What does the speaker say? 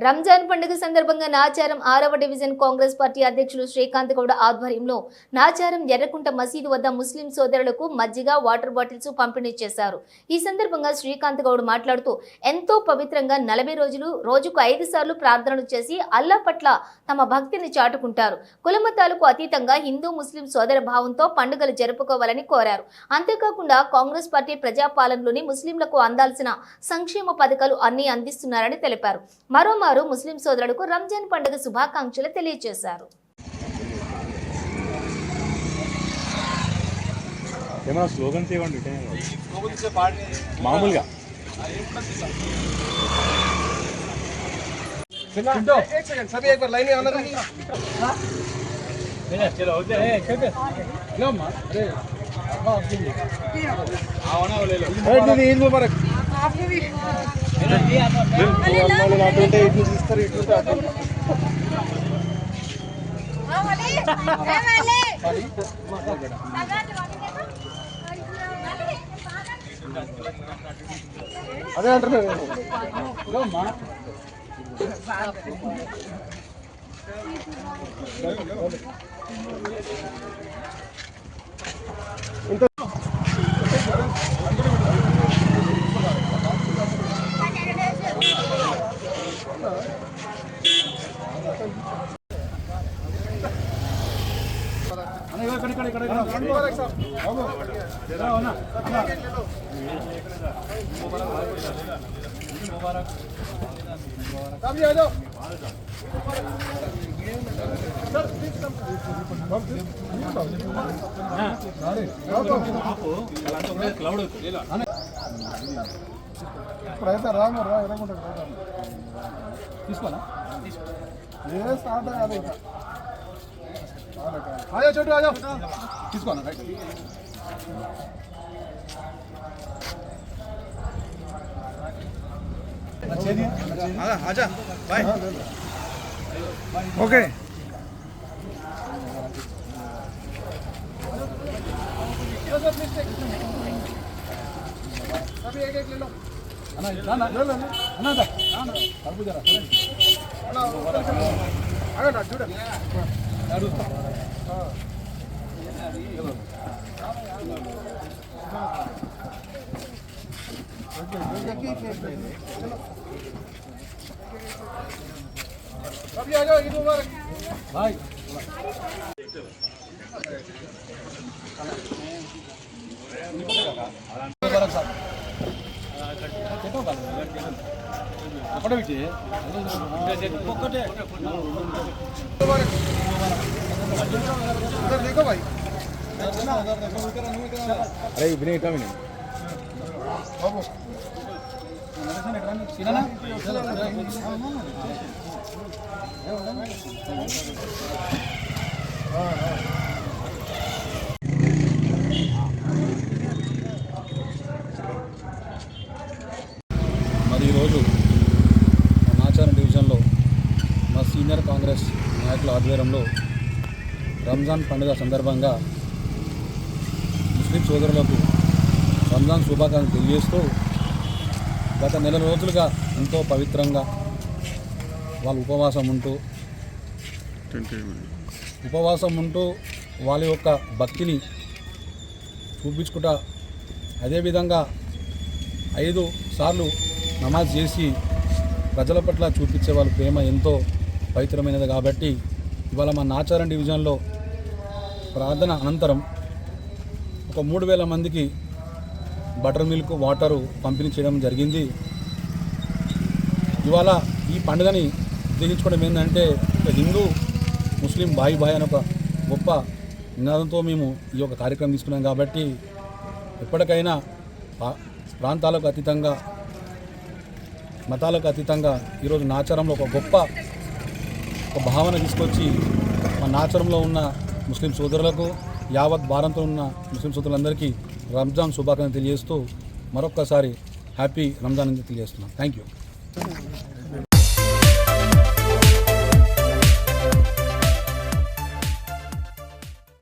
రంజాన్ పండుగ సందర్భంగా నాచారం 6వ డివిజన్ కాంగ్రెస్ పార్టీ అధ్యక్షులు శ్రీకాంత్ గౌడ ఆధ్వర్యంలో నాచారం ఎర్రకుంట మసీదు వద్ద ముస్లిం సోదరులకు మజ్జిగ వాటర్ బాటిల్స్ పంపిణీ చేశారు. ఈ సందర్భంగా శ్రీకాంత్ గౌడ్ మాట్లాడుతూ ఎంతో పవిత్రంగా 40 రోజులు రోజుకు 5 సార్లు ప్రార్థనలు చేసి అల్లా పట్ల తమ భక్తిని చాటుకుంటారు. కులమతాలకు అతీతంగా హిందూ ముస్లిం సోదర భావంతో పండుగలు జరుపుకోవాలని కోరారు. అంతేకాకుండా కాంగ్రెస్ పార్టీ ప్రజాపాలనలోని ముస్లింలకు అందాల్సిన సంక్షేమ పథకాలు అన్ని అందిస్తున్నారని తెలిపారు. మరోమారు ముస్లిం సోదరులకు రంజాన్ పండుగ శుభాకాంక్షలు తెలియజేశారు. ఏమైనా స్లోగన్స్ ఇవ్వండి మామూలుగా. सभी एक बार लाइन में आना रही चलो होते हैं लो मां अरे आओ ना ले लो दीदी ईद मुबारक आपको भी వాళ్ళు నాటుంటే ఇటు తీస్తారు ఇటు అటు అదే అంటున్నా మా ఇప్పుడైతే రాము రా ఎరగకుండా తీసుకోనా ఏ స్టార్ట్ కాదు ఇంకా आजा छोटू आजा किसको आना राइट आजा बाय ओके सभी एक ले लो ना ना ले लो ना ना तरबूज जरा आगे ना छोड़ अभी आ जाओ ईद मुबारक भाई मुबारक साहब फोटो खींचिए उधर देखो भाई अरे इतने इतना भी नहीं बाबू सीना ना మరి ఈరోజు నాచారం డివిజన్లో మా సీనియర్ కాంగ్రెస్ నాయకుల ఆధ్వర్యంలో రంజాన్ పండుగ సందర్భంగా ముస్లిం సోదరులకు రంజాన్ శుభాకాంక్షలు తెలియజేస్తూ గత నెల రోజులుగా ఎంతో పవిత్రంగా వాళ్ళు ఉపవాసం ఉంటూ వాళ్ళ యొక్క భక్తిని చూపించుకుంటా అదేవిధంగా 5 సార్లు నమాజ్ చేసి ప్రజల పట్ల చూపించే వాళ్ళ ప్రేమ ఎంతో పవిత్రమైనది. కాబట్టి ఇవాళ మా నాచారం డివిజన్లో ప్రార్థన అనంతరం ఒక 3000 మందికి బటర్ మిల్క్ వాటరు పంపిణీ చేయడం జరిగింది. ఇవాళ ఈ పండుగని ఉద్దేశించుకోవడం ఏంటంటే హిందూ ముస్లిం బాయి అనే ఒక గొప్ప నినాదంతో మేము ఈ యొక్క కార్యక్రమం తీసుకున్నాం. కాబట్టి ఎప్పటికైనా ప్రాంతాలకు అతీతంగా మతాలకు అతీతంగా ఈరోజు నాచారంలో ఒక గొప్ప భావన తీసుకొచ్చి మా నాచారంలో ఉన్న ముస్లిం సోదరులకు యావత్ భారతంలో ఉన్న ముస్లిం సోదరులందరికీ రంజాన్ శుభాకాంక్షలు తెలియజేస్తూ మరొక్కసారి హ్యాపీ రంజాన్ అని తెలియజేస్తున్నాం. Thank you.